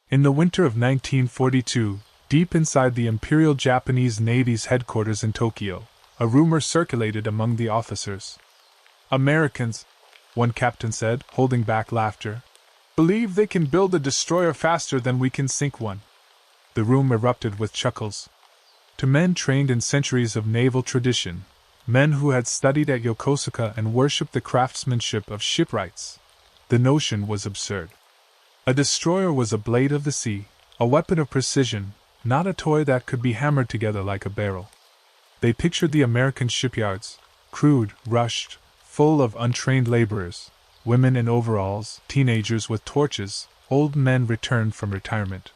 In the winter of 1942, deep inside the Imperial Japanese Navy's headquarters in Tokyo, a rumor circulated among the officers. Americans, one captain said, holding back laughter, believe they can build a destroyer faster than we can sink one. The room erupted with chuckles. To men trained in centuries of naval tradition, men who had studied at Yokosuka and worshipped the craftsmanship of shipwrights, the notion was absurd. A destroyer was a blade of the sea, a weapon of precision, not a toy that could be hammered together like a barrel. They pictured the American shipyards, crude, rushed, full of untrained laborers, women in overalls, teenagers with torches, old men returned from retirement.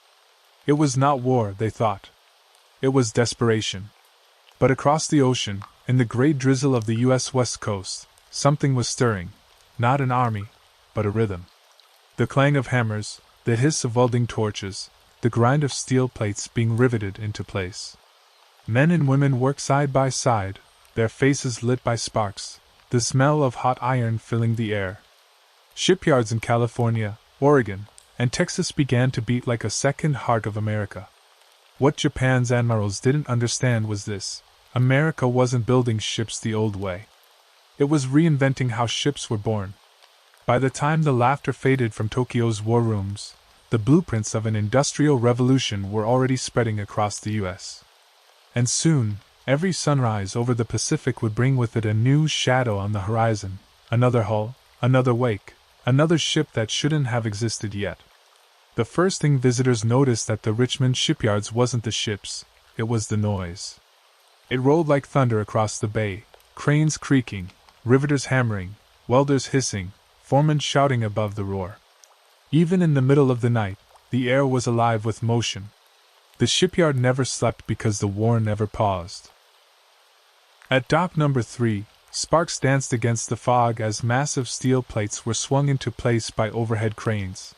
It was not war, they thought. It was desperation. But across the ocean, in the gray drizzle of the U.S. West Coast, something was stirring, not an army, but a rhythm. The clang of hammers, the hiss of welding torches, the grind of steel plates being riveted into place. Men and women worked side by side, their faces lit by sparks, the smell of hot iron filling the air. Shipyards in California, Oregon, and Texas began to beat like a second heart of America. What Japan's admirals didn't understand was this: America wasn't building ships the old way. It was reinventing how ships were born. By the time the laughter faded from Tokyo's war rooms, the blueprints of an industrial revolution were already spreading across the U.S. And soon, every sunrise over the Pacific would bring with it a new shadow on the horizon, another hull, another wake, another ship that shouldn't have existed yet. The first thing visitors noticed at the Richmond shipyards wasn't the ships, it was the noise. It rolled like thunder across the bay, cranes creaking, riveters hammering, welders hissing, foremen shouting above the roar. Even in the middle of the night, the air was alive with motion. The shipyard never slept because the war never paused. At dock number 3, sparks danced against the fog as massive steel plates were swung into place by overhead cranes.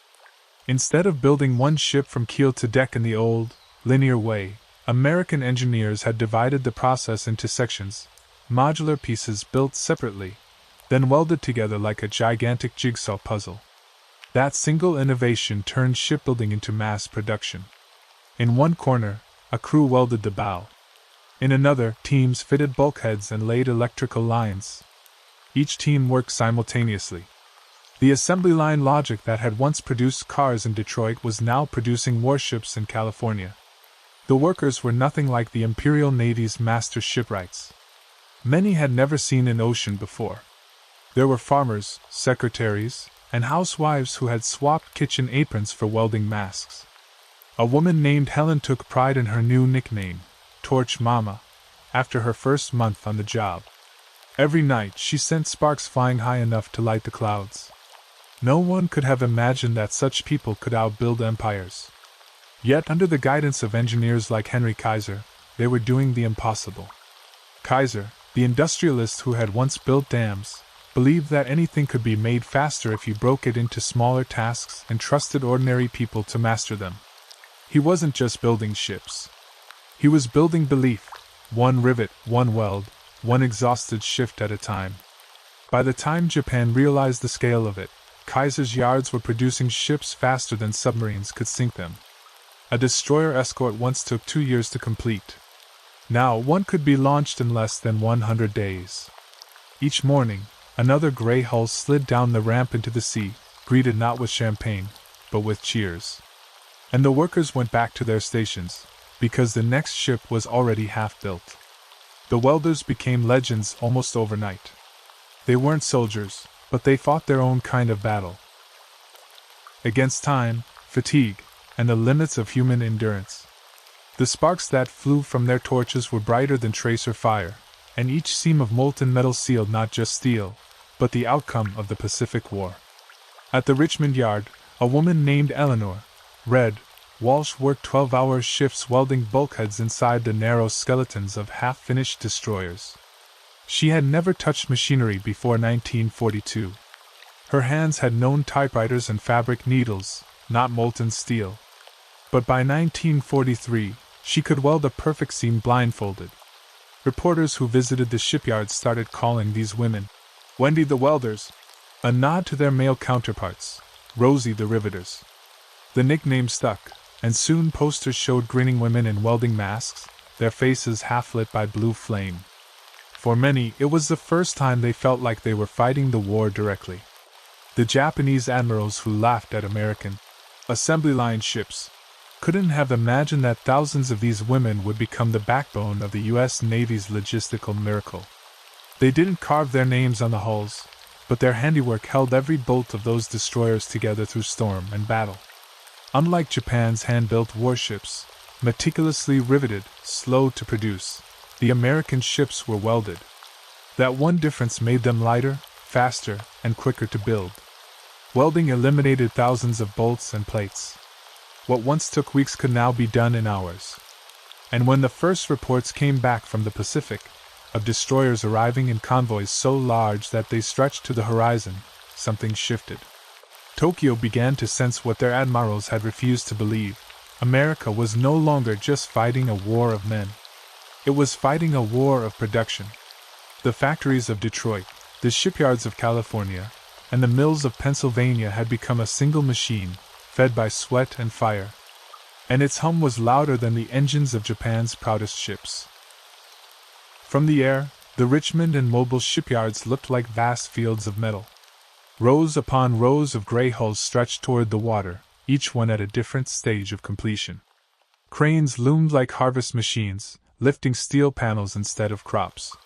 Instead of building one ship from keel to deck in the old, linear way, American engineers had divided the process into sections, modular pieces built separately, then welded together like a gigantic jigsaw puzzle. That single innovation turned shipbuilding into mass production. In one corner, a crew welded the bow. In another, teams fitted bulkheads and laid electrical lines. Each team worked simultaneously. The assembly line logic that had once produced cars in Detroit was now producing warships in California. The workers were nothing like the Imperial Navy's master shipwrights. Many had never seen an ocean before. There were farmers, secretaries, and housewives who had swapped kitchen aprons for welding masks. A woman named Helen took pride in her new nickname, Torch Mama, after her first month on the job. Every night she sent sparks flying high enough to light the clouds. No one could have imagined that such people could outbuild empires. Yet under the guidance of engineers like Henry Kaiser, they were doing the impossible. Kaiser, the industrialist who had once built dams, believed that anything could be made faster if you broke it into smaller tasks and trusted ordinary people to master them. He wasn't just building ships. He was building belief, one rivet, one weld, one exhausted shift at a time. By the time Japan realized the scale of it, Kaiser's yards were producing ships faster than submarines could sink them. A destroyer escort once took 2 years to complete. Now one could be launched in less than 100 days. Each morning, another gray hull slid down the ramp into the sea, greeted not with champagne, but with cheers. And the workers went back to their stations, because the next ship was already half built. The welders became legends almost overnight. They weren't soldiers, but they fought their own kind of battle. Against time, fatigue, and the limits of human endurance. The sparks that flew from their torches were brighter than tracer fire, and each seam of molten metal sealed not just steel, but the outcome of the Pacific War. At the Richmond yard, a woman named Eleanor, Red, Walsh worked 12-hour shifts welding bulkheads inside the narrow skeletons of half-finished destroyers. She had never touched machinery before 1942. Her hands had known typewriters and fabric needles, not molten steel. But by 1943, she could weld a perfect seam blindfolded. Reporters who visited the shipyards started calling these women Wendy the Welders, a nod to their male counterparts, Rosie the Riveters. The nickname stuck, and soon posters showed grinning women in welding masks, their faces half lit by blue flame. For many, it was the first time they felt like they were fighting the war directly. The Japanese admirals who laughed at American assembly line ships couldn't have imagined that thousands of these women would become the backbone of the U.S. Navy's logistical miracle. They didn't carve their names on the hulls, but their handiwork held every bolt of those destroyers together through storm and battle. Unlike Japan's hand-built warships, meticulously riveted, slow to produce, the American ships were welded. That one difference made them lighter, faster, and quicker to build. Welding eliminated thousands of bolts and plates. What once took weeks could now be done in hours. And when the first reports came back from the Pacific, of destroyers arriving in convoys so large that they stretched to the horizon, something shifted. Tokyo began to sense what their admirals had refused to believe. America was no longer just fighting a war of men. It was fighting a war of production. The factories of Detroit, the shipyards of California, and the mills of Pennsylvania had become a single machine, fed by sweat and fire. And its hum was louder than the engines of Japan's proudest ships. From the air, the Richmond and Mobile shipyards looked like vast fields of metal. Rows upon rows of gray hulls stretched toward the water, each one at a different stage of completion. Cranes loomed like harvest machines, lifting steel panels instead of crops.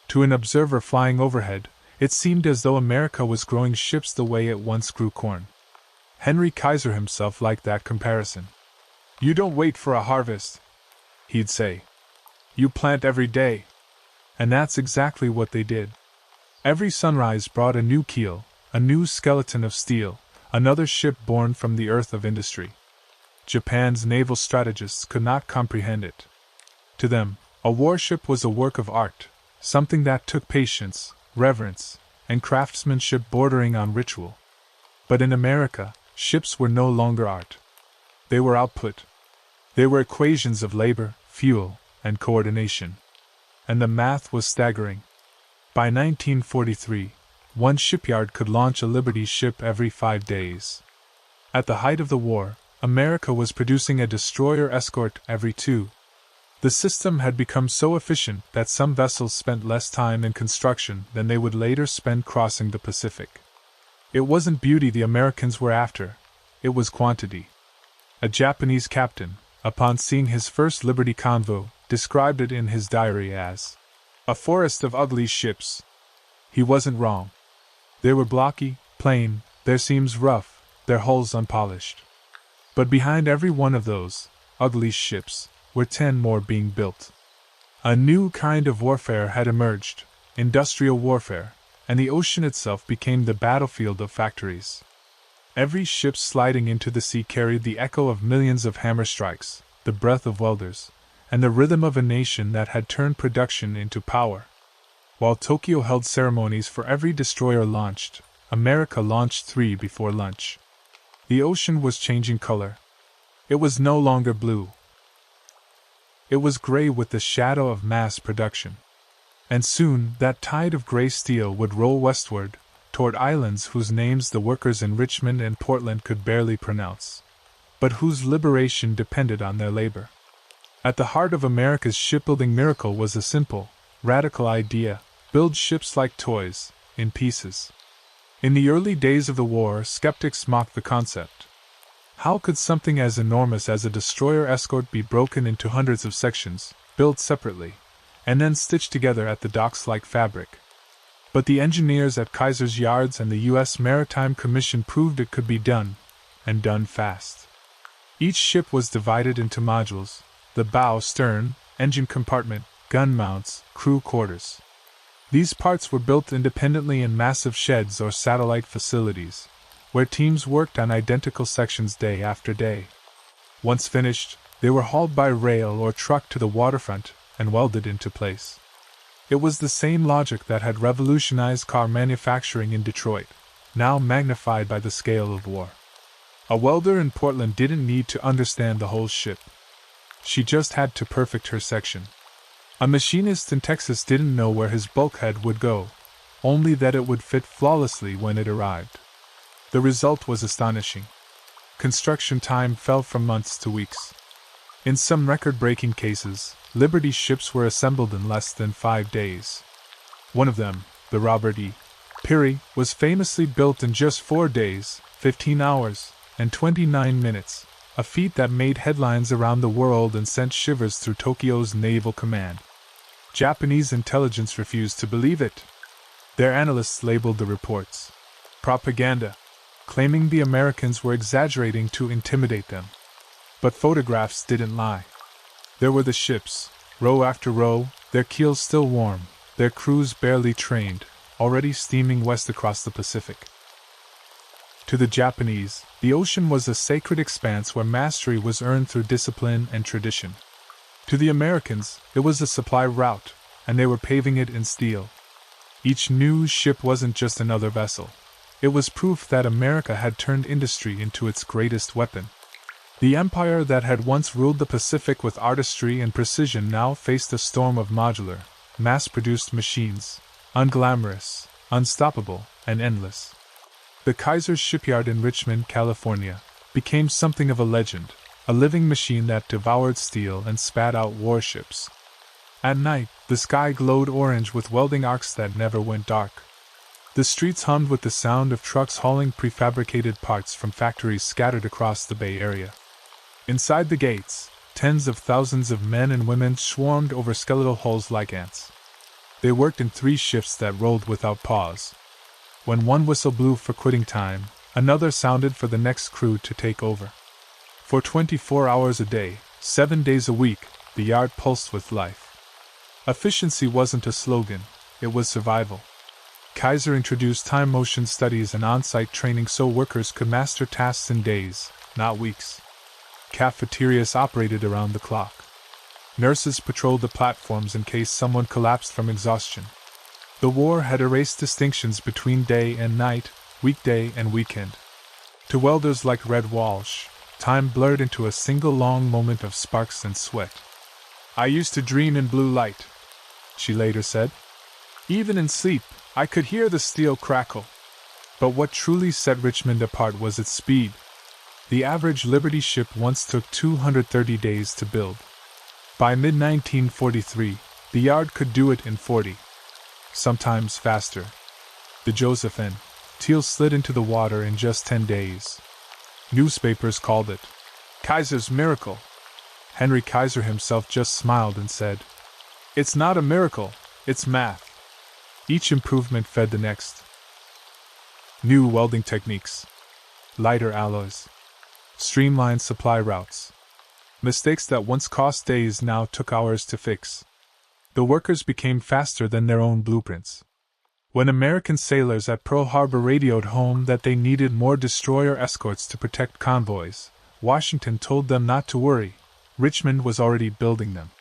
To an observer flying overhead, it seemed as though America was growing ships the way it once grew corn. Henry Kaiser himself liked that comparison. "You don't wait for a harvest," he'd say. "You plant every day." And that's exactly what they did. Every sunrise brought a new keel, a new skeleton of steel, another ship born from the earth of industry. Japan's naval strategists could not comprehend it. To them, a warship was a work of art, something that took patience, reverence, and craftsmanship bordering on ritual. But in America, ships were no longer art. They were output. They were equations of labor, fuel, and coordination. And the math was staggering. By 1943, one shipyard could launch a Liberty ship every 5 days. At the height of the war, America was producing a destroyer escort every 2. The system had become so efficient that some vessels spent less time in construction than they would later spend crossing the Pacific. It wasn't beauty the Americans were after, it was quantity. A Japanese captain, upon seeing his first Liberty convoy, described it in his diary as a forest of ugly ships. He wasn't wrong. They were blocky, plain, their seams rough, their hulls unpolished. But behind every one of those ugly ships were 10 more being built. A new kind of warfare had emerged, industrial warfare, and the ocean itself became the battlefield of factories. Every ship sliding into the sea carried the echo of millions of hammer strikes, the breath of welders, and the rhythm of a nation that had turned production into power. While Tokyo held ceremonies for every destroyer launched, America launched 3 before lunch. The ocean was changing color. It was no longer blue. It was gray with the shadow of mass production. And soon that tide of gray steel would roll westward, toward islands whose names the workers in Richmond and Portland could barely pronounce, but whose liberation depended on their labor. At the heart of America's shipbuilding miracle was a simple, radical idea: build ships like toys, in pieces. In the early days of the war, skeptics mocked the concept. How could something as enormous as a destroyer escort be broken into hundreds of sections, built separately, and then stitched together at the docks like fabric? But the engineers at Kaiser's yards and the U.S. Maritime Commission proved it could be done, and done fast. Each ship was divided into modules: the bow, stern, engine compartment, gun mounts, crew quarters. These parts were built independently in massive sheds or satellite facilities, where teams worked on identical sections day after day. Once finished, they were hauled by rail or truck to the waterfront and welded into place. It was the same logic that had revolutionized car manufacturing in Detroit, now magnified by the scale of war. A welder in Portland didn't need to understand the whole ship. She just had to perfect her section. A machinist in Texas didn't know where his bulkhead would go, only that it would fit flawlessly when it arrived. The result was astonishing. Construction time fell from months to weeks. In some record-breaking cases, Liberty ships were assembled in less than 5 days. One of them, the Robert E. Peary, was famously built in just 4 days, 15 hours, and 29 minutes, a feat that made headlines around the world and sent shivers through Tokyo's naval command. Japanese intelligence refused to believe it. Their analysts labeled the reports propaganda, claiming the Americans were exaggerating to intimidate them. But photographs didn't lie. There were the ships, row after row, their keels still warm, their crews barely trained, already steaming west across the Pacific. To the Japanese, the ocean was a sacred expanse where mastery was earned through discipline and tradition. To the Americans, it was a supply route, and they were paving it in steel. Each new ship wasn't just another vessel. It was proof that America had turned industry into its greatest weapon. The empire that had once ruled the Pacific with artistry and precision now faced a storm of modular, mass-produced machines, unglamorous, unstoppable, and endless. The Kaiser's shipyard in Richmond, California, became something of a legend, a living machine that devoured steel and spat out warships. At night, the sky glowed orange with welding arcs that never went dark. The streets hummed with the sound of trucks hauling prefabricated parts from factories scattered across the Bay Area. Inside the gates, tens of thousands of men and women swarmed over skeletal hulls like ants. They worked in 3 shifts that rolled without pause. When one whistle blew for quitting time, another sounded for the next crew to take over. For 24 hours a day, 7 days a week, the yard pulsed with life. Efficiency wasn't a slogan, it was survival. Kaiser introduced time-motion studies and on-site training so workers could master tasks in days, not weeks. Cafeterias operated around the clock. Nurses patrolled the platforms in case someone collapsed from exhaustion. The war had erased distinctions between day and night, weekday and weekend. To welders like Red Walsh, time blurred into a single long moment of sparks and sweat. "I used to dream in blue light," she later said. "Even in sleep, I could hear the steel crackle." But what truly set Richmond apart was its speed. The average Liberty ship once took 230 days to build. By mid-1943, the yard could do it in 40. Sometimes faster. The Josephine Teal slid into the water in just 10 days. Newspapers called it Kaiser's miracle. Henry Kaiser himself just smiled and said, "It's not a miracle, it's math." Each improvement fed the next. New welding techniques, lighter alloys, streamlined supply routes. Mistakes that once cost days now took hours to fix. The workers became faster than their own blueprints. When American sailors at Pearl Harbor radioed home that they needed more destroyer escorts to protect convoys, Washington told them not to worry. Richmond was already building them.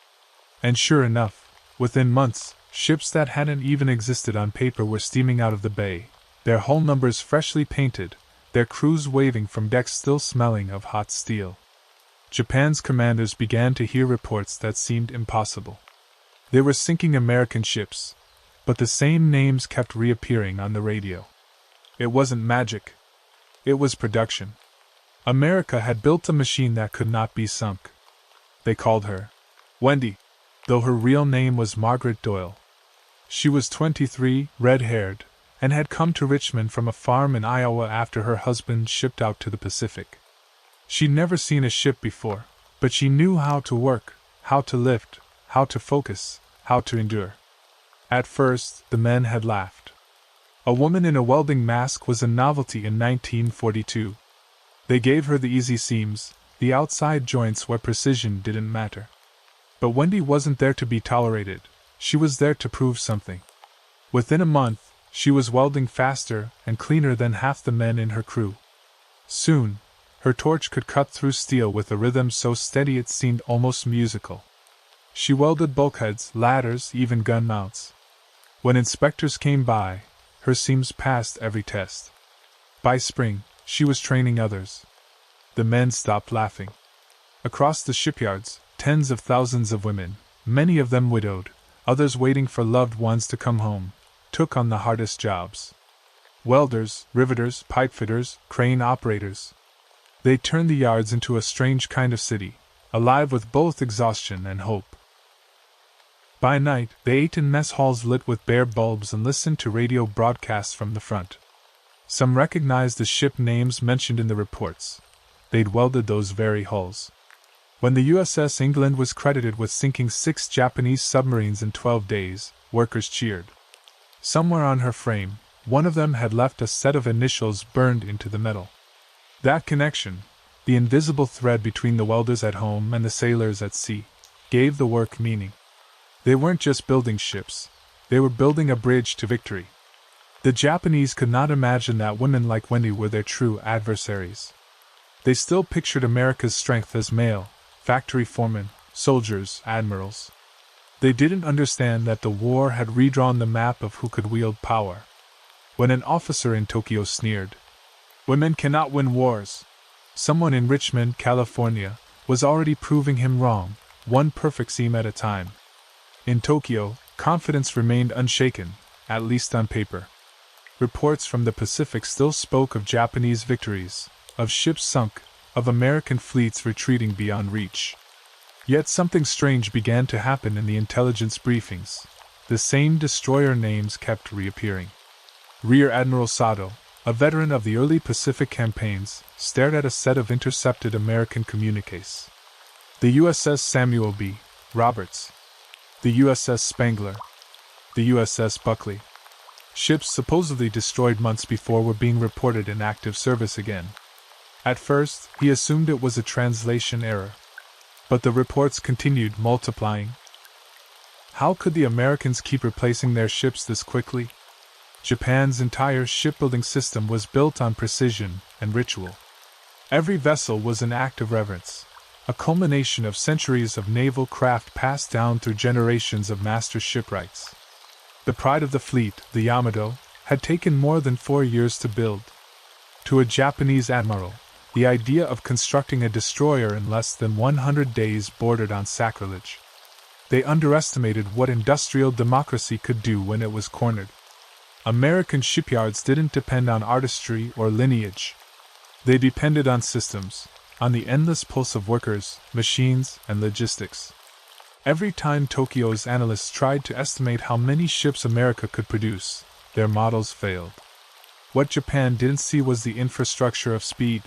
And sure enough, within months, ships that hadn't even existed on paper were steaming out of the bay, their hull numbers freshly painted, their crews waving from decks still smelling of hot steel. Japan's commanders began to hear reports that seemed impossible. They were sinking American ships, but the same names kept reappearing on the radio. It wasn't magic. It was production. America had built a machine that could not be sunk. They called her Wendy, though her real name was Margaret Doyle. She was 23, red-haired, and had come to Richmond from a farm in Iowa after her husband shipped out to the Pacific. She'd never seen a ship before, but she knew how to work, how to lift, how to focus, how to endure. At first, the men had laughed. A woman in a welding mask was a novelty in 1942. They gave her the easy seams, the outside joints where precision didn't matter. But Wendy wasn't there to be tolerated, she was there to prove something. Within a month, she was welding faster and cleaner than half the men in her crew. Soon, her torch could cut through steel with a rhythm so steady it seemed almost musical. She welded bulkheads, ladders, even gun mounts. When inspectors came by, her seams passed every test. By spring, she was training others. The men stopped laughing. Across the shipyards, tens of thousands of women, many of them widowed, others waiting for loved ones to come home, took on the hardest jobs. Welders, riveters, pipefitters, crane operators. They turned the yards into a strange kind of city, alive with both exhaustion and hope. By night, they ate in mess halls lit with bare bulbs and listened to radio broadcasts from the front. Some recognized the ship names mentioned in the reports. They'd welded those very hulls. When the USS England was credited with sinking 6 Japanese submarines in 12 days, workers cheered. Somewhere on her frame, one of them had left a set of initials burned into the metal. That connection, the invisible thread between the welders at home and the sailors at sea, gave the work meaning. They weren't just building ships, they were building a bridge to victory. The Japanese could not imagine that women like Wendy were their true adversaries. They still pictured America's strength as male, factory foremen, soldiers, admirals. They didn't understand that the war had redrawn the map of who could wield power. When an officer in Tokyo sneered, "Women cannot win wars," someone in Richmond, California, was already proving him wrong, one perfect seam at a time. In Tokyo, confidence remained unshaken, at least on paper. Reports from the Pacific still spoke of Japanese victories, of ships sunk, of American fleets retreating beyond reach. Yet something strange began to happen in the intelligence briefings. The same destroyer names kept reappearing. Rear Admiral Sato, a veteran of the early Pacific campaigns, stared at a set of intercepted American communiques. The USS Samuel B. Roberts. The USS Spangler. The USS Buckley. Ships supposedly destroyed months before were being reported in active service again. At first, he assumed it was a translation error. But the reports continued multiplying. How could the Americans keep replacing their ships this quickly? Japan's entire shipbuilding system was built on precision and ritual. Every vessel was an act of reverence, a culmination of centuries of naval craft passed down through generations of master shipwrights. The pride of the fleet, the Yamato, had taken more than 4 years to build. To a Japanese admiral, the idea of constructing a destroyer in less than 100 days bordered on sacrilege. They underestimated what industrial democracy could do when it was cornered. American shipyards didn't depend on artistry or lineage. They depended on systems, on the endless pulse of workers, machines, and logistics. Every time Tokyo's analysts tried to estimate how many ships America could produce, their models failed. What Japan didn't see was the infrastructure of speed.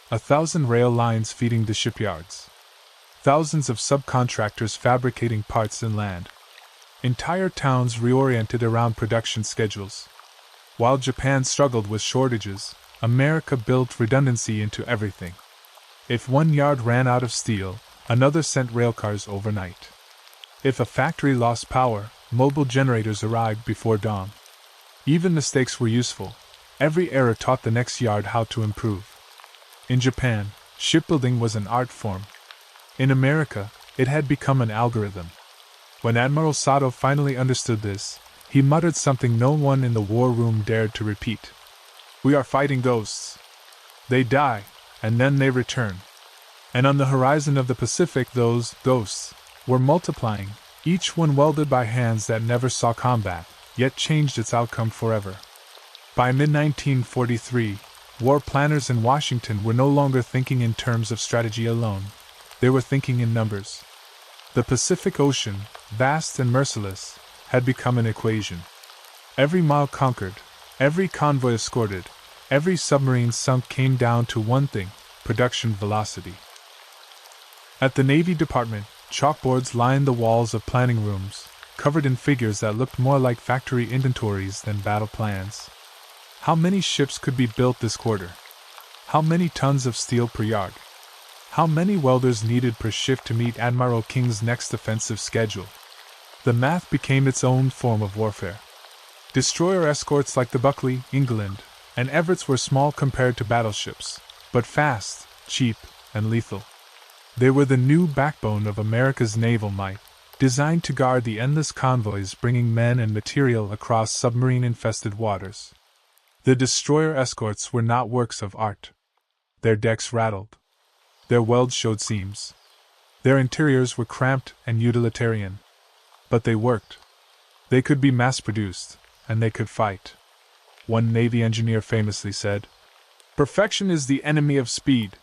1,000 rail lines feeding the shipyards. Thousands of subcontractors fabricating parts inland. Entire towns reoriented around production schedules. While Japan struggled with shortages, America built redundancy into everything. If one yard ran out of steel, another sent railcars overnight. If a factory lost power, mobile generators arrived before dawn. Even mistakes were useful. Every error taught the next yard how to improve. In Japan, shipbuilding was an art form. In America, it had become an algorithm. When Admiral Sato finally understood this, he muttered something no one in the war room dared to repeat. "We are fighting ghosts. They die, and then they return." And on the horizon of the Pacific those ghosts were multiplying, each one welded by hands that never saw combat, yet changed its outcome forever. By mid-1943, war planners in Washington were no longer thinking in terms of strategy alone. They were thinking in numbers. The Pacific Ocean, vast and merciless, had become an equation. Every mile conquered, every convoy escorted, every submarine sunk came down to one thing: production velocity. At the Navy Department, chalkboards lined the walls of planning rooms, covered in figures that looked more like factory inventories than battle plans. How many ships could be built this quarter? How many tons of steel per yard? How many welders needed per shift to meet Admiral King's next offensive schedule? The math became its own form of warfare. Destroyer escorts like the Buckley, England, and Everett's were small compared to battleships, but fast, cheap, and lethal. They were the new backbone of America's naval might, designed to guard the endless convoys bringing men and material across submarine-infested waters. The destroyer escorts were not works of art. Their decks rattled. Their welds showed seams. Their interiors were cramped and utilitarian. But they worked. They could be mass-produced, and they could fight. One Navy engineer famously said, "Perfection is the enemy of speed."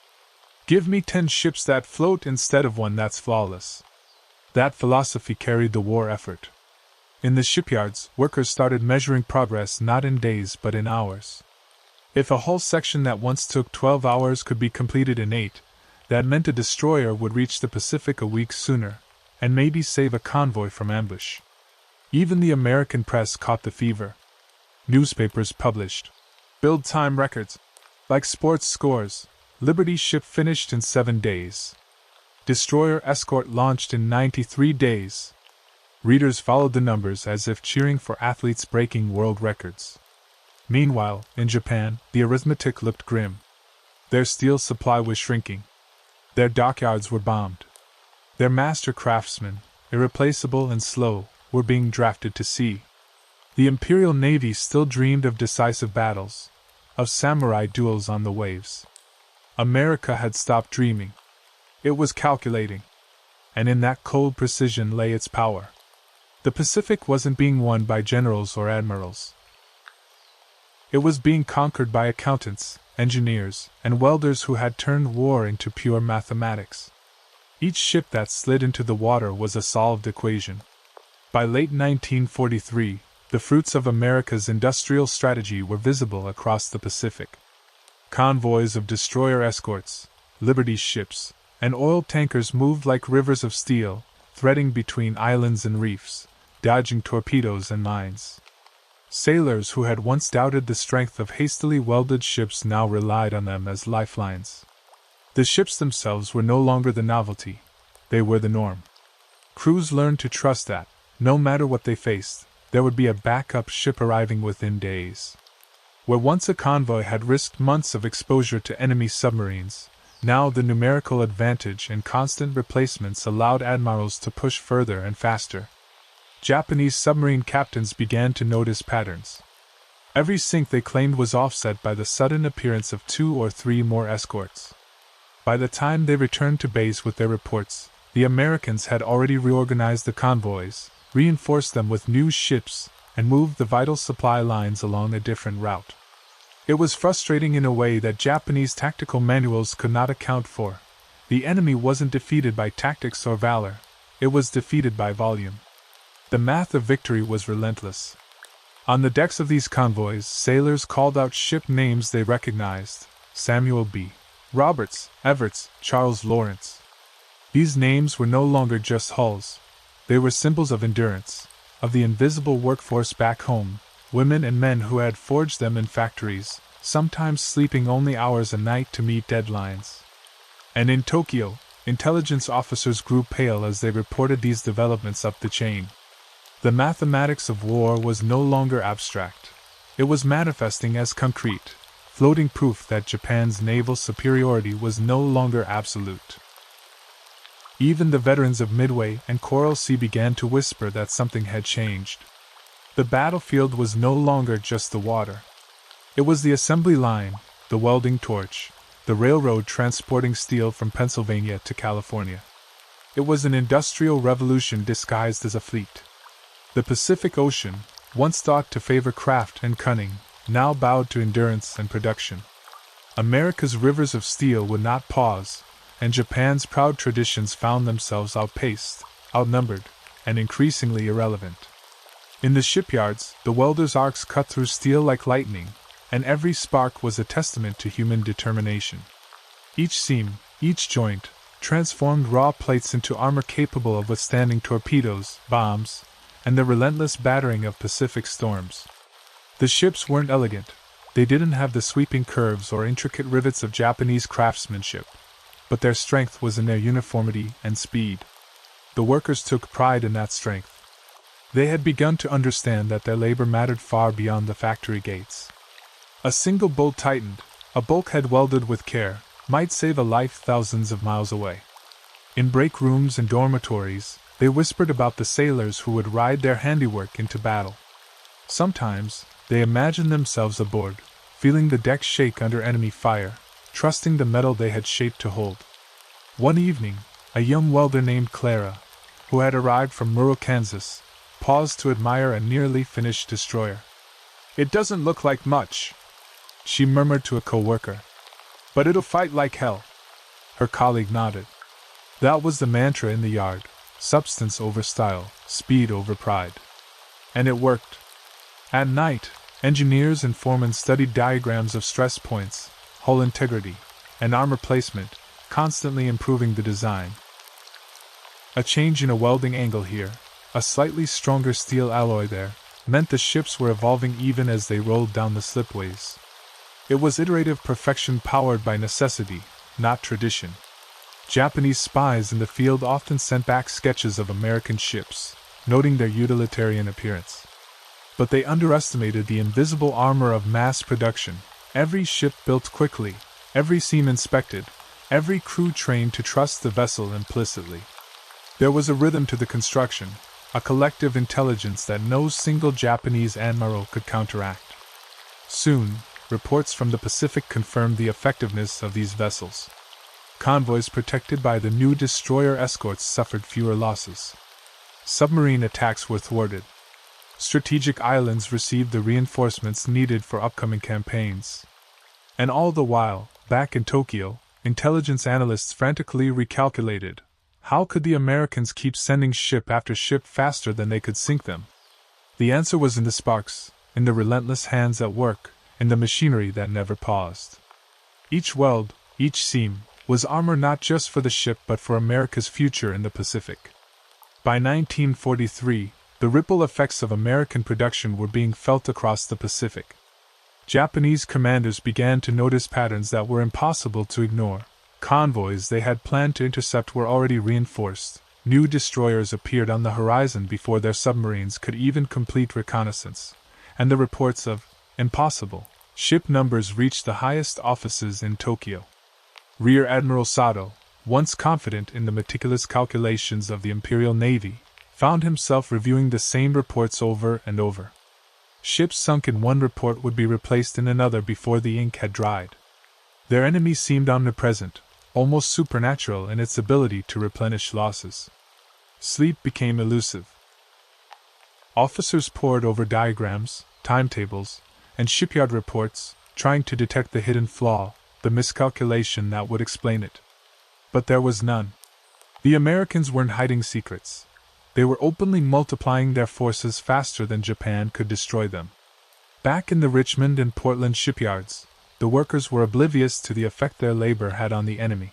Give me 10 ships that float instead of one that's flawless. That philosophy carried the war effort. In the shipyards, workers started measuring progress not in days but in hours. If a hull section that once took 12 hours could be completed in 8, that meant a destroyer would reach the Pacific a week sooner, and maybe save a convoy from ambush. Even the American press caught the fever. Newspapers published build time records. Like sports scores, Liberty's ship finished in 7 days. Destroyer escort launched in 93 days. Readers followed the numbers as if cheering for athletes breaking world records. Meanwhile, in Japan, the arithmetic looked grim. Their steel supply was shrinking. Their dockyards were bombed. Their master craftsmen, irreplaceable and slow, were being drafted to sea. The Imperial Navy still dreamed of decisive battles, of samurai duels on the waves. America had stopped dreaming. It was calculating. And in that cold precision lay its power. The Pacific wasn't being won by generals or admirals. It was being conquered by accountants, engineers, and welders who had turned war into pure mathematics. Each ship that slid into the water was a solved equation. By late 1943, the fruits of America's industrial strategy were visible across the Pacific. Convoys of destroyer escorts, Liberty's ships, and oil tankers moved like rivers of steel, threading between islands and reefs, dodging torpedoes and mines. Sailors who had once doubted the strength of hastily welded ships now relied on them as lifelines. The ships themselves were no longer the novelty, they were the norm. Crews learned to trust that, no matter what they faced, there would be a backup ship arriving within days. Where once a convoy had risked months of exposure to enemy submarines, now the numerical advantage and constant replacements allowed admirals to push further and faster. Japanese submarine captains began to notice patterns. Every sink they claimed was offset by the sudden appearance of 2 or 3 more escorts. By the time they returned to base with their reports, the Americans had already reorganized the convoys, reinforced them with new ships, and moved the vital supply lines along a different route. It was frustrating in a way that Japanese tactical manuals could not account for. The enemy wasn't defeated by tactics or valor, it was defeated by volume. The math of victory was relentless. On the decks of these convoys, sailors called out ship names they recognized: Samuel B. Roberts, Everts, Charles Lawrence. These names were no longer just hulls. They were symbols of endurance, of the invisible workforce back home, women and men who had forged them in factories, sometimes sleeping only hours a night to meet deadlines. And in Tokyo, intelligence officers grew pale as they reported these developments up the chain. The mathematics of war was no longer abstract. It was manifesting as concrete, floating proof that Japan's naval superiority was no longer absolute. Even the veterans of Midway and Coral Sea began to whisper that something had changed. The battlefield was no longer just the water. It was the assembly line, the welding torch, the railroad transporting steel from Pennsylvania to California. It was an industrial revolution disguised as a fleet. The Pacific Ocean, once thought to favor craft and cunning, now bowed to endurance and production. America's rivers of steel would not pause, and Japan's proud traditions found themselves outpaced, outnumbered, and increasingly irrelevant. In the shipyards, the welders' arcs cut through steel like lightning, and every spark was a testament to human determination. Each seam, each joint, transformed raw plates into armor capable of withstanding torpedoes, bombs, and the relentless battering of Pacific storms. The ships weren't elegant, they didn't have the sweeping curves or intricate rivets of Japanese craftsmanship, but their strength was in their uniformity and speed. The workers took pride in that strength. They had begun to understand that their labor mattered far beyond the factory gates. A single bolt tightened, a bulkhead welded with care, might save a life thousands of miles away. In break rooms and dormitories, they whispered about the sailors who would ride their handiwork into battle. Sometimes, they imagined themselves aboard, feeling the deck shake under enemy fire, trusting the metal they had shaped to hold. One evening, a young welder named Clara, who had arrived from Murrow, Kansas, paused to admire a nearly finished destroyer. "It doesn't look like much," she murmured to a co-worker, "but it'll fight like hell." Her colleague nodded. That was the mantra in the yard: substance over style, speed over pride. And it worked. At night, engineers and foremen studied diagrams of stress points, hull integrity, and armor placement, constantly improving the design. A change in a welding angle here, a slightly stronger steel alloy there, meant the ships were evolving even as they rolled down the slipways. It was iterative perfection powered by necessity, not tradition. Japanese spies in the field often sent back sketches of American ships, noting their utilitarian appearance. But they underestimated the invisible armor of mass production: every ship built quickly, every seam inspected, every crew trained to trust the vessel implicitly. There was a rhythm to the construction, a collective intelligence that no single Japanese admiral could counteract. Soon, reports from the Pacific confirmed the effectiveness of these vessels. Convoys protected by the new destroyer escorts suffered fewer losses. Submarine attacks were thwarted. Strategic islands received the reinforcements needed for upcoming campaigns. And all the while, back in Tokyo, intelligence analysts frantically recalculated: how could the Americans keep sending ship after ship faster than they could sink them? The answer was in the sparks, in the relentless hands at work, in the machinery that never paused. Each weld, each seam, was armor not just for the ship but for America's future in the Pacific. By 1943, the ripple effects of American production were being felt across the Pacific. Japanese commanders began to notice patterns that were impossible to ignore. Convoys they had planned to intercept were already reinforced. New destroyers appeared on the horizon before their submarines could even complete reconnaissance. And the reports of impossible ship numbers reached the highest offices in Tokyo. Rear Admiral Sato, once confident in the meticulous calculations of the Imperial Navy, found himself reviewing the same reports over and over. Ships sunk in one report would be replaced in another before the ink had dried. Their enemy seemed omnipresent, almost supernatural in its ability to replenish losses. Sleep became elusive. Officers pored over diagrams, timetables, and shipyard reports, trying to detect the hidden flaw, the miscalculation that would explain it. But there was none. The Americans weren't hiding secrets. They were openly multiplying their forces faster than Japan could destroy them. Back in the Richmond and Portland shipyards, the workers were oblivious to the effect their labor had on the enemy.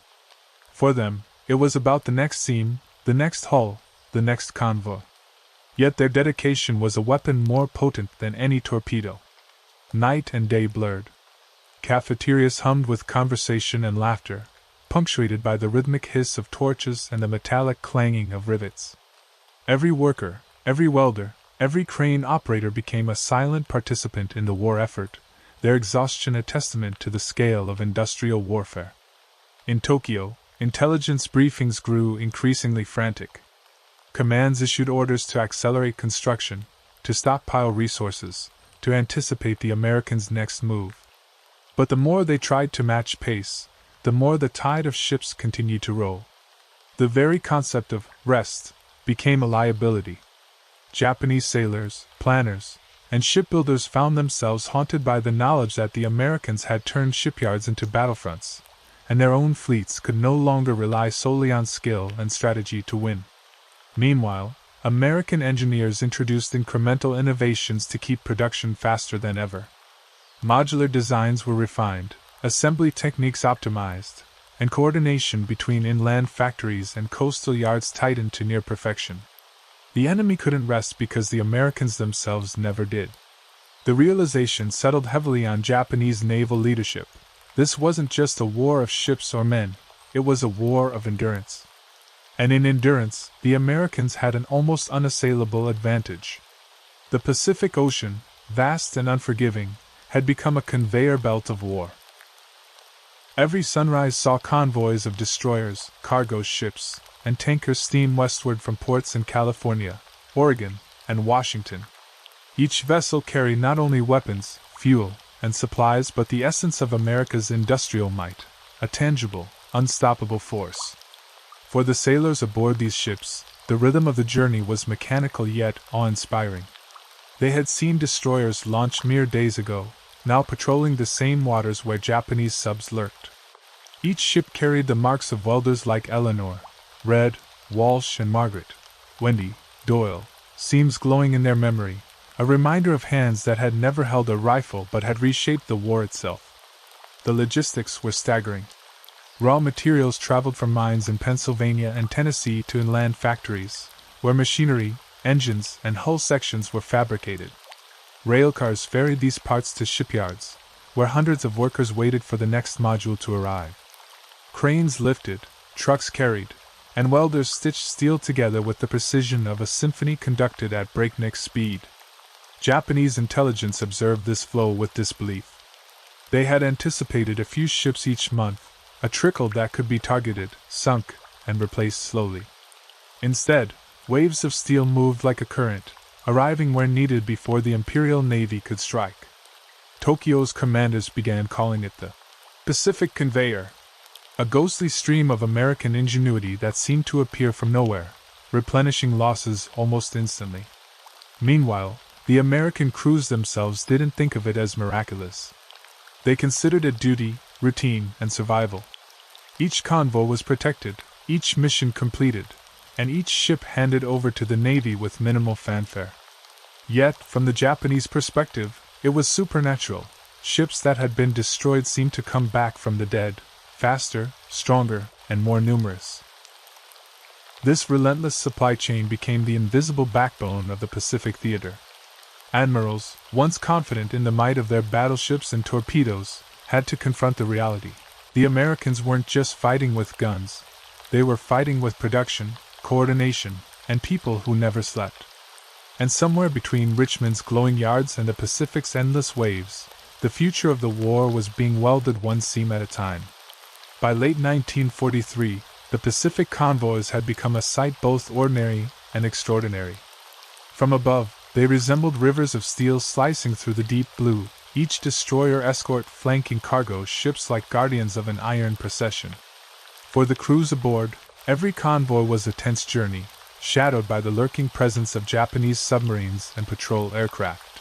For them, it was about the next seam, the next hull, the next convoy. Yet their dedication was a weapon more potent than any torpedo. Night and day blurred. Cafeterias hummed with conversation and laughter, punctuated by the rhythmic hiss of torches and the metallic clanging of rivets. Every worker, every welder, every crane operator became a silent participant in the war effort, their exhaustion a testament to the scale of industrial warfare. In Tokyo, intelligence briefings grew increasingly frantic. Commands issued orders to accelerate construction, to stockpile resources, to anticipate the Americans' next move. But the more they tried to match pace, the more the tide of ships continued to roll. The very concept of rest became a liability. Japanese sailors, planners, and shipbuilders found themselves haunted by the knowledge that the Americans had turned shipyards into battlefronts, and their own fleets could no longer rely solely on skill and strategy to win. Meanwhile, American engineers introduced incremental innovations to keep production faster than ever. Modular designs were refined, assembly techniques optimized, and coordination between inland factories and coastal yards tightened to near perfection. The enemy couldn't rest because the Americans themselves never did. The realization settled heavily on Japanese naval leadership. This wasn't just a war of ships or men, it was a war of endurance. And in endurance, the Americans had an almost unassailable advantage. The Pacific Ocean, vast and unforgiving, had become a conveyor belt of war. Every sunrise saw convoys of destroyers, cargo ships, and tankers steam westward from ports in California, Oregon, and Washington. Each vessel carried not only weapons, fuel, and supplies but the essence of America's industrial might, a tangible, unstoppable force. For the sailors aboard these ships, the rhythm of the journey was mechanical yet awe-inspiring. They had seen destroyers launched mere days ago, now patrolling the same waters where Japanese subs lurked. Each ship carried the marks of welders like Eleanor, Red, Walsh, and Margaret, Wendy, Doyle, seams glowing in their memory, a reminder of hands that had never held a rifle but had reshaped the war itself. The logistics were staggering. Raw materials traveled from mines in Pennsylvania and Tennessee to inland factories, where machinery, engines, and hull sections were fabricated. Railcars ferried these parts to shipyards, where hundreds of workers waited for the next module to arrive. Cranes lifted, trucks carried, and welders stitched steel together with the precision of a symphony conducted at breakneck speed. Japanese intelligence observed this flow with disbelief. They had anticipated a few ships each month, a trickle that could be targeted, sunk, and replaced slowly. Instead, waves of steel moved like a current, arriving where needed before the Imperial Navy could strike. Tokyo's commanders began calling it the Pacific Conveyor, a ghostly stream of American ingenuity that seemed to appear from nowhere, replenishing losses almost instantly. Meanwhile, the American crews themselves didn't think of it as miraculous. They considered it duty, routine, and survival. Each convoy was protected, each mission completed, and each ship handed over to the Navy with minimal fanfare. Yet, from the Japanese perspective, it was supernatural. Ships that had been destroyed seemed to come back from the dead, faster, stronger, and more numerous. This relentless supply chain became the invisible backbone of the Pacific theater. Admirals, once confident in the might of their battleships and torpedoes, had to confront the reality. The Americans weren't just fighting with guns, they were fighting with production, coordination, and people who never slept. And somewhere between Richmond's glowing yards and the Pacific's endless waves, the future of the war was being welded one seam at a time. By late 1943, the Pacific convoys had become a sight both ordinary and extraordinary. From above, they resembled rivers of steel slicing through the deep blue, each destroyer escort flanking cargo ships like guardians of an iron procession. For the crews aboard, every convoy was a tense journey, shadowed by the lurking presence of Japanese submarines and patrol aircraft.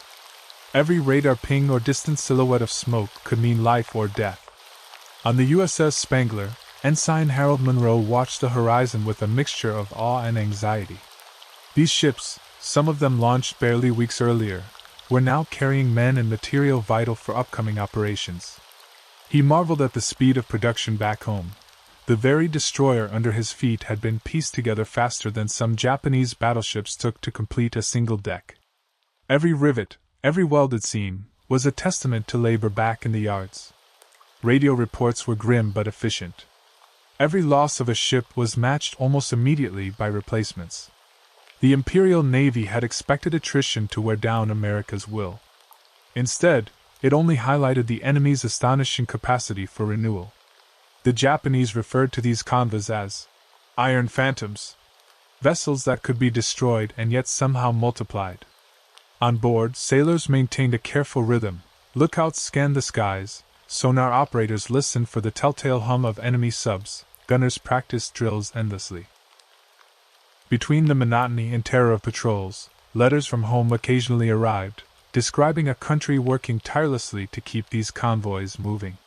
Every radar ping or distant silhouette of smoke could mean life or death. On the USS Spangler, Ensign Harold Monroe watched the horizon with a mixture of awe and anxiety. These ships, some of them launched barely weeks earlier, were now carrying men and material vital for upcoming operations. He marveled at the speed of production back home. The very destroyer under his feet had been pieced together faster than some Japanese battleships took to complete a single deck. Every rivet, every welded seam, was a testament to labor back in the yards. Radio reports were grim but efficient. Every loss of a ship was matched almost immediately by replacements. The Imperial Navy had expected attrition to wear down America's will. Instead, it only highlighted the enemy's astonishing capacity for renewal. The Japanese referred to these convoys as iron phantoms, vessels that could be destroyed and yet somehow multiplied. On board, sailors maintained a careful rhythm. Lookouts scanned the skies, sonar operators listened for the telltale hum of enemy subs, gunners practiced drills endlessly. Between the monotony and terror of patrols, letters from home occasionally arrived, describing a country working tirelessly to keep these convoys moving.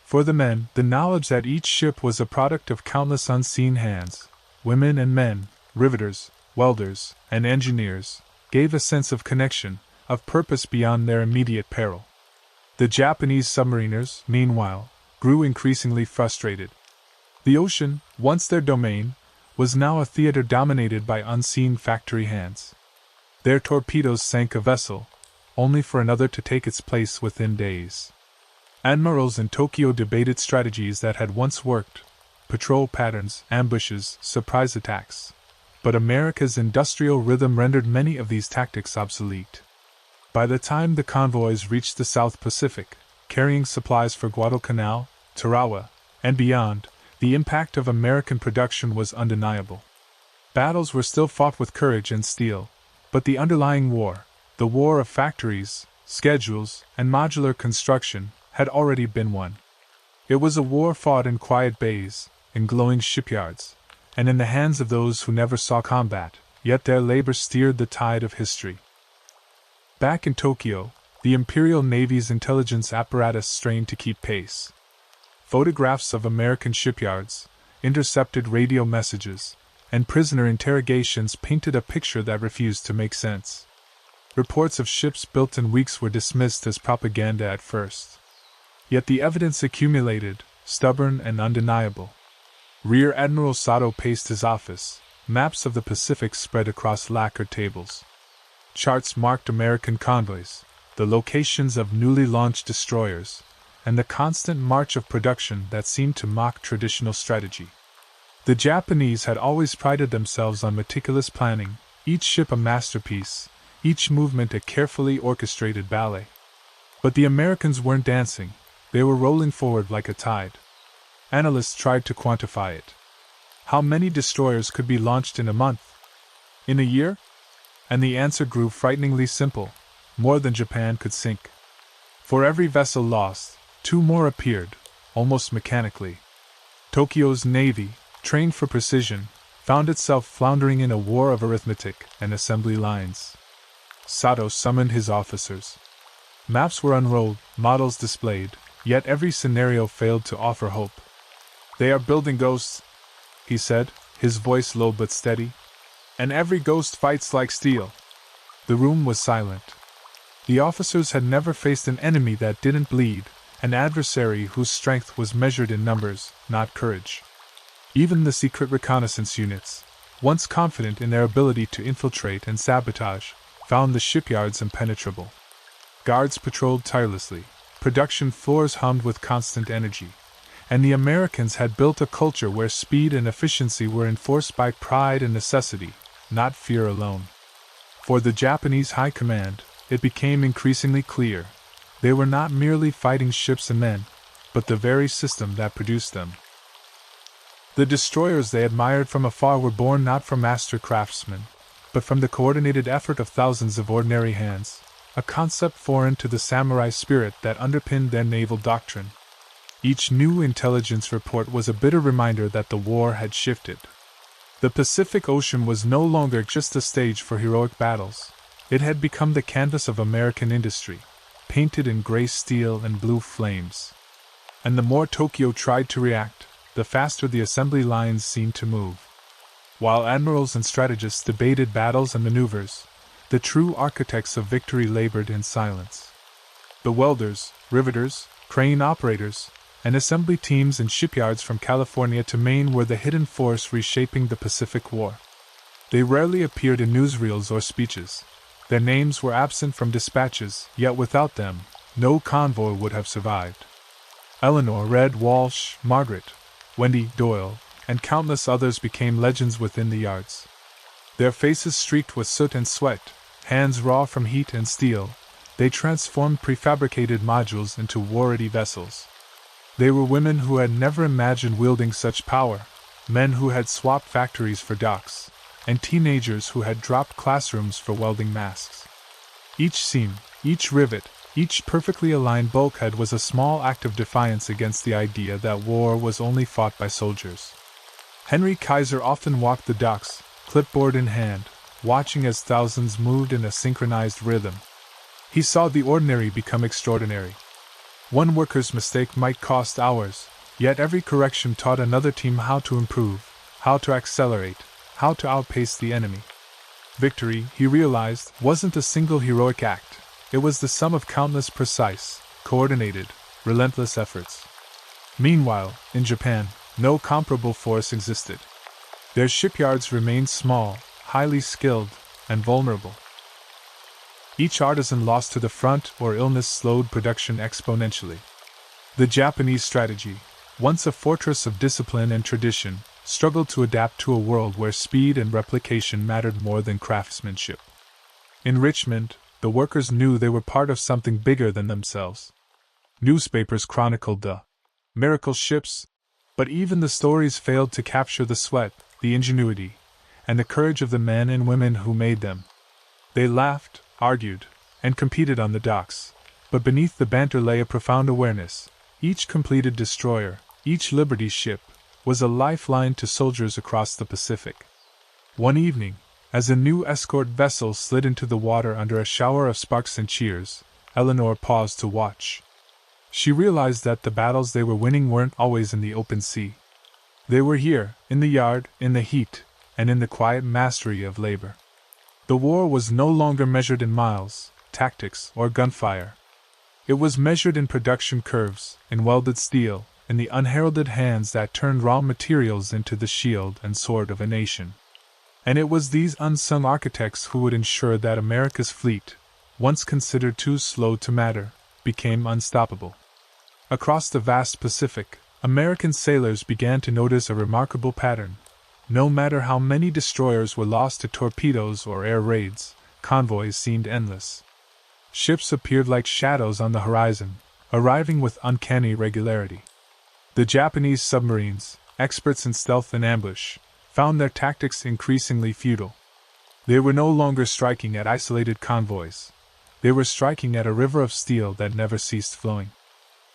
For the men, the knowledge that each ship was a product of countless unseen hands, women and men, riveters, welders, and engineers, gave a sense of connection, of purpose beyond their immediate peril. The Japanese submariners, meanwhile, grew increasingly frustrated. The ocean, once their domain, was now a theater dominated by unseen factory hands. Their torpedoes sank a vessel, only for another to take its place within days. Admirals in Tokyo debated strategies that had once worked: patrol patterns, ambushes, surprise attacks. But America's industrial rhythm rendered many of these tactics obsolete. By the time the convoys reached the South Pacific, carrying supplies for Guadalcanal, Tarawa, and beyond, the impact of American production was undeniable. Battles were still fought with courage and steel, but the underlying war, the war of factories, schedules, and modular construction, had already been won. It was a war fought in quiet bays, in glowing shipyards, and in the hands of those who never saw combat, yet their labor steered the tide of history. Back in Tokyo, the Imperial Navy's intelligence apparatus strained to keep pace. Photographs of American shipyards, intercepted radio messages, and prisoner interrogations painted a picture that refused to make sense. Reports of ships built in weeks were dismissed as propaganda at first. Yet the evidence accumulated, stubborn and undeniable. Rear Admiral Sato paced his office, maps of the Pacific spread across lacquered tables. Charts marked American convoys, the locations of newly launched destroyers, and the constant march of production that seemed to mock traditional strategy. The Japanese had always prided themselves on meticulous planning, each ship a masterpiece, each movement a carefully orchestrated ballet. But the Americans weren't dancing, they were rolling forward like a tide. Analysts tried to quantify it. How many destroyers could be launched in a month? In a year? And the answer grew frighteningly simple: more than Japan could sink. For every vessel lost, 2 more appeared, almost mechanically. Tokyo's navy, trained for precision, found itself floundering in a war of arithmetic and assembly lines. Sato summoned his officers. Maps were unrolled, models displayed, yet every scenario failed to offer hope. "They are building ghosts," he said, his voice low but steady. "And every ghost fights like steel." The room was silent. The officers had never faced an enemy that didn't bleed, an adversary whose strength was measured in numbers, not courage. Even the secret reconnaissance units, once confident in their ability to infiltrate and sabotage, found the shipyards impenetrable. Guards patrolled tirelessly, production floors hummed with constant energy, and the Americans had built a culture where speed and efficiency were enforced by pride and necessity, not fear alone. For the Japanese high command, it became increasingly clear: they were not merely fighting ships and men, but the very system that produced them. The destroyers they admired from afar were born not from master craftsmen, but from the coordinated effort of thousands of ordinary hands, a concept foreign to the samurai spirit that underpinned their naval doctrine. Each new intelligence report was a bitter reminder that the war had shifted. The Pacific Ocean was no longer just a stage for heroic battles. It had become the canvas of American industry, painted in gray steel and blue flames. And the more Tokyo tried to react, the faster the assembly lines seemed to move. While admirals and strategists debated battles and maneuvers, the true architects of victory labored in silence. The welders, riveters, crane operators, and assembly teams in shipyards from California to Maine were the hidden force reshaping the Pacific War. They rarely appeared in newsreels or speeches. Their names were absent from dispatches, yet without them, no convoy would have survived. Eleanor, Red, Walsh, Margaret, Wendy, Doyle, and countless others became legends within the yards. Their faces streaked with soot and sweat, hands raw from heat and steel, they transformed prefabricated modules into war-ready vessels. They were women who had never imagined wielding such power, men who had swapped factories for docks, and teenagers who had dropped classrooms for welding masks. Each seam, each rivet, each perfectly aligned bulkhead was a small act of defiance against the idea that war was only fought by soldiers. Henry Kaiser often walked the docks, clipboard in hand, watching as thousands moved in a synchronized rhythm. He saw the ordinary become extraordinary. One worker's mistake might cost hours, yet every correction taught another team how to improve, how to accelerate, how to outpace the enemy. Victory, he realized, wasn't a single heroic act. It was the sum of countless precise, coordinated, relentless efforts. Meanwhile, in Japan, no comparable force existed. Their shipyards remained small, highly skilled, and vulnerable. Each artisan lost to the front or illness slowed production exponentially. The Japanese strategy, once a fortress of discipline and tradition, struggled to adapt to a world where speed and replication mattered more than craftsmanship. In Richmond, the workers knew they were part of something bigger than themselves. Newspapers chronicled the miracle ships, but even the stories failed to capture the sweat, the ingenuity, and the courage of the men and women who made them. They laughed, argued, and competed on the docks, but beneath the banter lay a profound awareness. Each completed destroyer, each Liberty ship, was a lifeline to soldiers across the Pacific. One evening, as a new escort vessel slid into the water under a shower of sparks and cheers, Eleanor paused to watch. She realized that the battles they were winning weren't always in the open sea. They were here, in the yard, in the heat, and in the quiet mastery of labor. The war was no longer measured in miles, tactics, or gunfire. It was measured in production curves, in welded steel, in the unheralded hands that turned raw materials into the shield and sword of a nation. And it was these unsung architects who would ensure that America's fleet, once considered too slow to matter, became unstoppable. Across the vast Pacific, American sailors began to notice a remarkable pattern. No matter how many destroyers were lost to torpedoes or air raids, convoys seemed endless. Ships appeared like shadows on the horizon, arriving with uncanny regularity. The Japanese submarines, experts in stealth and ambush, found their tactics increasingly futile. They were no longer striking at isolated convoys. They were striking at a river of steel that never ceased flowing.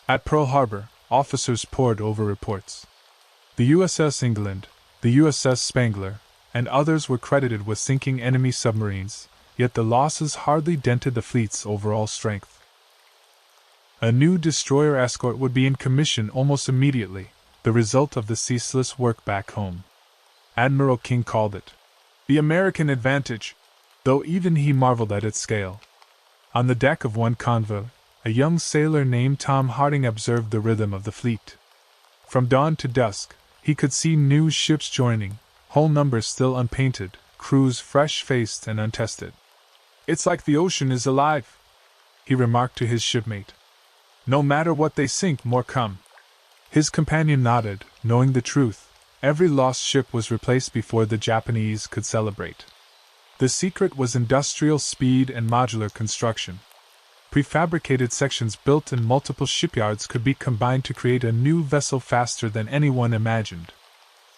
At Pearl Harbor, officers pored over reports. The USS England, the USS Spangler, and others were credited with sinking enemy submarines, yet the losses hardly dented the fleet's overall strength. A new destroyer escort would be in commission almost immediately, the result of the ceaseless work back home. Admiral King called it the American advantage, though even he marveled at its scale. On the deck of one convoy, a young sailor named Tom Harding observed the rhythm of the fleet. From dawn to dusk, he could see new ships joining, whole numbers still unpainted, crews fresh-faced and untested. "It's like the ocean is alive," he remarked to his shipmate. "No matter what they sink, more come." His companion nodded, knowing the truth. Every lost ship was replaced before the Japanese could celebrate. The secret was industrial speed and modular construction. Prefabricated sections built in multiple shipyards could be combined to create a new vessel faster than anyone imagined.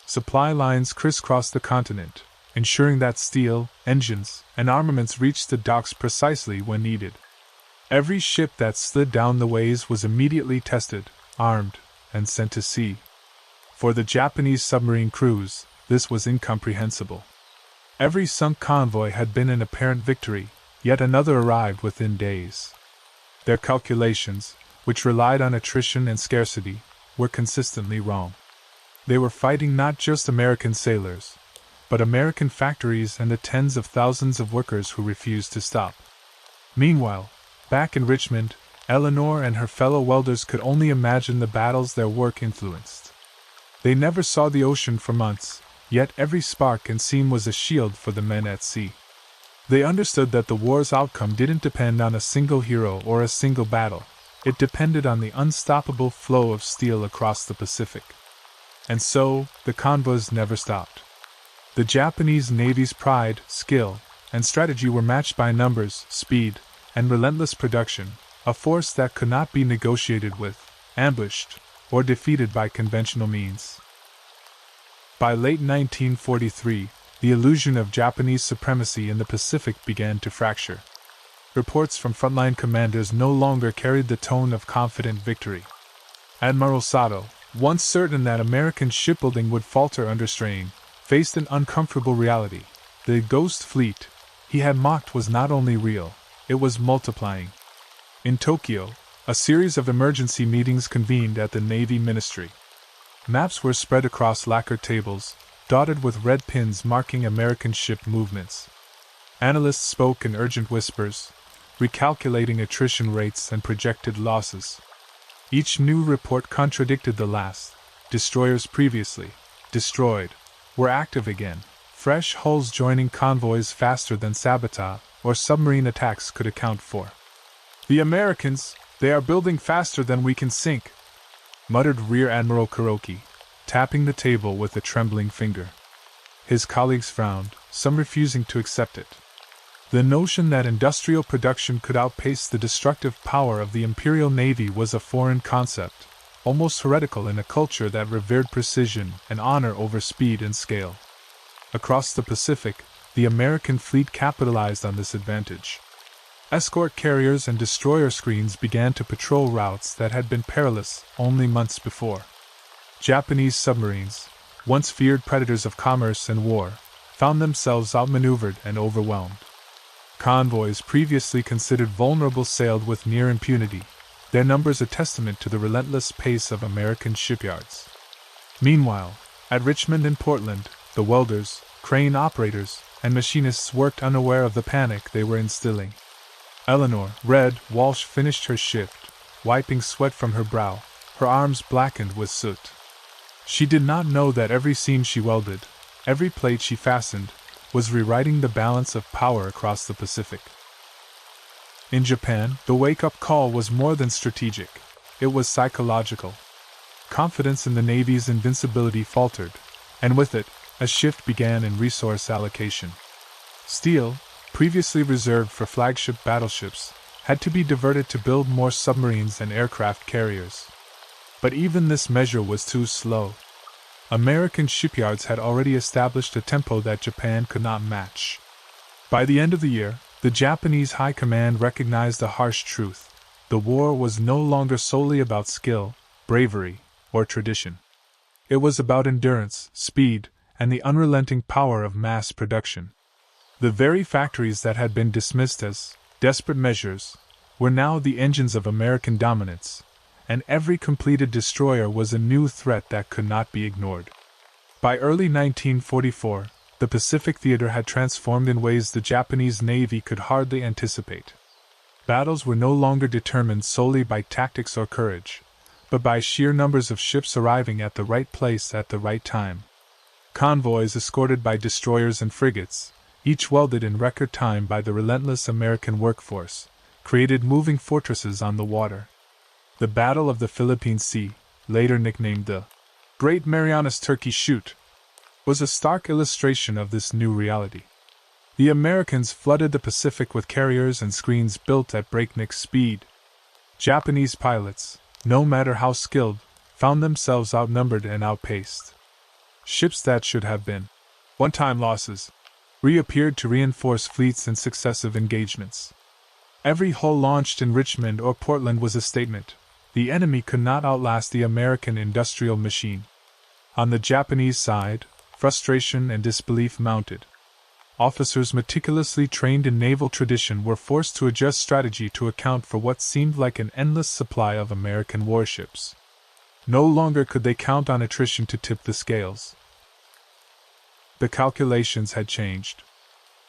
Supply lines crisscrossed the continent, ensuring that steel, engines, and armaments reached the docks precisely when needed. Every ship that slid down the ways was immediately tested, armed, and sent to sea. For the Japanese submarine crews, this was incomprehensible. Every sunk convoy had been an apparent victory, yet another arrived within days. Their calculations, which relied on attrition and scarcity, were consistently wrong. They were fighting not just American sailors, but American factories and the tens of thousands of workers who refused to stop. Meanwhile, back in Richmond, Eleanor and her fellow welders could only imagine the battles their work influenced. They never saw the ocean for months, yet every spark and seam was a shield for the men at sea. They understood that the war's outcome didn't depend on a single hero or a single battle. It depended on the unstoppable flow of steel across the Pacific. And so, the convoys never stopped. The Japanese Navy's pride, skill, and strategy were matched by numbers, speed, and relentless production, a force that could not be negotiated with, ambushed, or defeated by conventional means. By late 1943, the illusion of Japanese supremacy in the Pacific began to fracture. Reports from frontline commanders no longer carried the tone of confident victory. Admiral Sato, once certain that American shipbuilding would falter under strain, faced an uncomfortable reality. The ghost fleet he had mocked was not only real, it was multiplying. In Tokyo, a series of emergency meetings convened at the Navy Ministry. Maps were spread across lacquer tables, dotted with red pins marking American ship movements. Analysts spoke in urgent whispers, recalculating attrition rates and projected losses. Each new report contradicted the last. Destroyers previously destroyed were active again, fresh hulls joining convoys faster than sabotage or submarine attacks could account for. "The Americans, they are building faster than we can sink," muttered Rear Admiral Kuroki, tapping the table with a trembling finger. His colleagues frowned, some refusing to accept it. The notion that industrial production could outpace the destructive power of the Imperial Navy was a foreign concept, almost heretical in a culture that revered precision and honor over speed and scale. Across the Pacific, the American fleet capitalized on this advantage. Escort carriers and destroyer screens began to patrol routes that had been perilous only months before. Japanese submarines, once feared predators of commerce and war, found themselves outmaneuvered and overwhelmed. Convoys previously considered vulnerable sailed with near impunity, their numbers a testament to the relentless pace of American shipyards. Meanwhile, at Richmond and Portland, the welders, crane operators, and machinists worked unaware of the panic they were instilling. Eleanor, Red Walsh, finished her shift, wiping sweat from her brow, her arms blackened with soot. She did not know that every seam she welded, every plate she fastened, was rewriting the balance of power across the Pacific. In Japan, the wake-up call was more than strategic. It was psychological. Confidence in the Navy's invincibility faltered, and with it, a shift began in resource allocation. Steel, previously reserved for flagship battleships, had to be diverted to build more submarines and aircraft carriers. But even this measure was too slow. American shipyards had already established a tempo that Japan could not match. By the end of the year, the Japanese High Command recognized the harsh truth: the war was no longer solely about skill, bravery, or tradition. It was about endurance, speed, and the unrelenting power of mass production. The very factories that had been dismissed as desperate measures were now the engines of American dominance, and every completed destroyer was a new threat that could not be ignored. By early 1944, the Pacific theater had transformed in ways the Japanese Navy could hardly anticipate. Battles were no longer determined solely by tactics or courage, but by sheer numbers of ships arriving at the right place at the right time. Convoys escorted by destroyers and frigates, each welded in record time by the relentless American workforce, created moving fortresses on the water. The Battle of the Philippine Sea, later nicknamed the Great Marianas Turkey Shoot, was a stark illustration of this new reality. The Americans flooded the Pacific with carriers and screens built at breakneck speed. Japanese pilots, no matter how skilled, found themselves outnumbered and outpaced. Ships that should have been one-time losses reappeared to reinforce fleets in successive engagements. Every hull launched in Richmond or Portland was a statement: the enemy could not outlast the American industrial machine. On the Japanese side, frustration and disbelief mounted. Officers meticulously trained in naval tradition were forced to adjust strategy to account for what seemed like an endless supply of American warships. No longer could they count on attrition to tip the scales. The calculations had changed.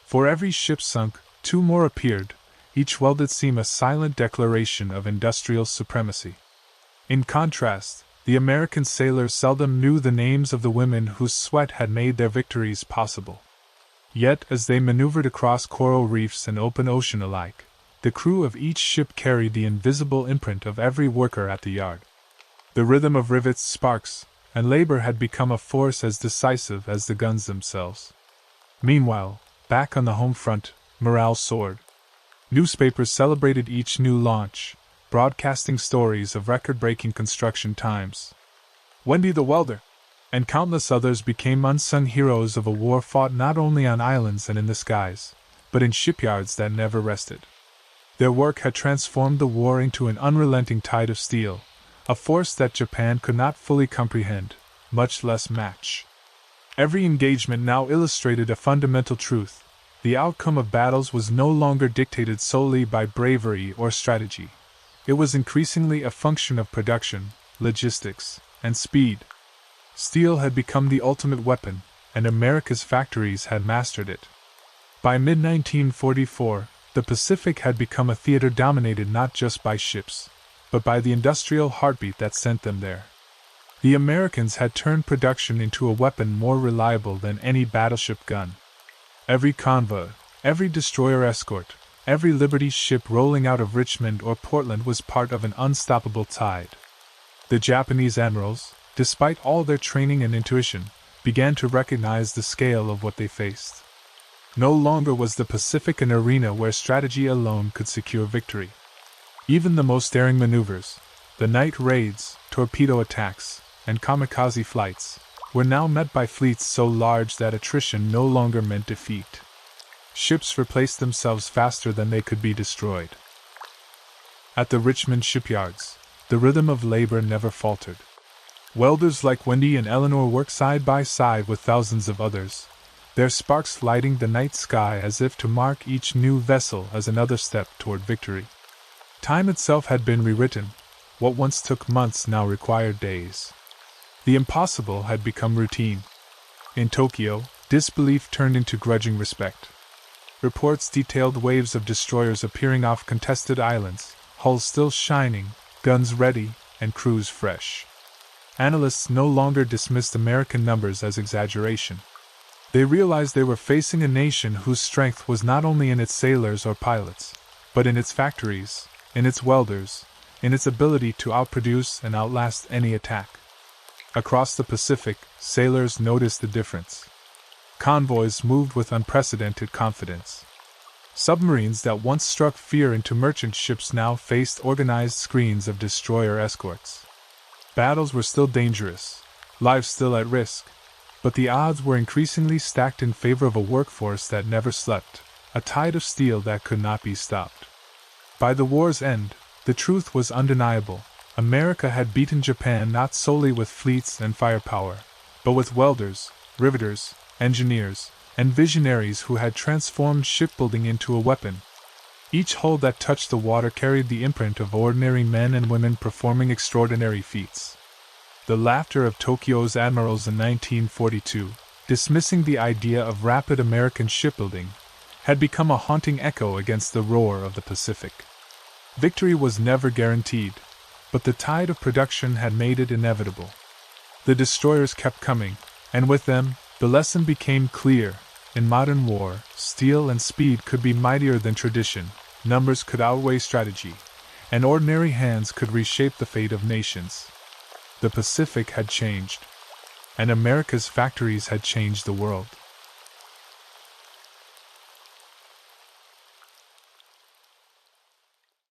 For every ship sunk, two more appeared, each welded seam a silent declaration of industrial supremacy. In contrast, the American sailors seldom knew the names of the women whose sweat had made their victories possible. Yet, as they maneuvered across coral reefs and open ocean alike, the crew of each ship carried the invisible imprint of every worker at the yard. The rhythm of rivets, sparks, and labor had become a force as decisive as the guns themselves. Meanwhile, back on the home front, morale soared. Newspapers celebrated each new launch, broadcasting stories of record-breaking construction times. Wendy the welder, and countless others became unsung heroes of a war fought not only on islands and in the skies, but in shipyards that never rested. Their work had transformed the war into an unrelenting tide of steel, a force that Japan could not fully comprehend, much less match. Every engagement now illustrated a fundamental truth: the outcome of battles was no longer dictated solely by bravery or strategy. It was increasingly a function of production, logistics, and speed. Steel had become the ultimate weapon, and America's factories had mastered it. By mid-1944, the Pacific had become a theater dominated not just by ships, but by the industrial heartbeat that sent them there. The Americans had turned production into a weapon more reliable than any battleship gun. Every convoy, every destroyer escort, every Liberty ship rolling out of Richmond or Portland was part of an unstoppable tide. The Japanese admirals, despite all their training and intuition, began to recognize the scale of what they faced. No longer was the Pacific an arena where strategy alone could secure victory. Even the most daring maneuvers, the night raids, torpedo attacks, and kamikaze flights, were now met by fleets so large that attrition no longer meant defeat. Ships replaced themselves faster than they could be destroyed. At the Richmond shipyards, the rhythm of labor never faltered. Welders like Wendy and Eleanor worked side by side with thousands of others, their sparks lighting the night sky as if to mark each new vessel as another step toward victory. Time itself had been rewritten. What once took months now required days. The impossible had become routine. In Tokyo, disbelief turned into grudging respect. Reports detailed waves of destroyers appearing off contested islands, hulls still shining, guns ready, and crews fresh. Analysts no longer dismissed American numbers as exaggeration. They realized they were facing a nation whose strength was not only in its sailors or pilots, but in its factories, in its welders, in its ability to outproduce and outlast any attack. Across the Pacific, sailors noticed the difference. Convoys moved with unprecedented confidence. Submarines that once struck fear into merchant ships now faced organized screens of destroyer escorts. Battles were still dangerous, lives still at risk, but the odds were increasingly stacked in favor of a workforce that never slept, a tide of steel that could not be stopped. By the war's end, the truth was undeniable. America had beaten Japan not solely with fleets and firepower, but with welders, riveters, engineers, and visionaries who had transformed shipbuilding into a weapon. Each hull that touched the water carried the imprint of ordinary men and women performing extraordinary feats. The laughter of Tokyo's admirals in 1942, dismissing the idea of rapid American shipbuilding, had become a haunting echo against the roar of the Pacific. Victory was never guaranteed, but the tide of production had made it inevitable. The destroyers kept coming, and with them, the lesson became clear. In modern war, steel and speed could be mightier than tradition, numbers could outweigh strategy, and ordinary hands could reshape the fate of nations. The Pacific had changed, and America's factories had changed the world.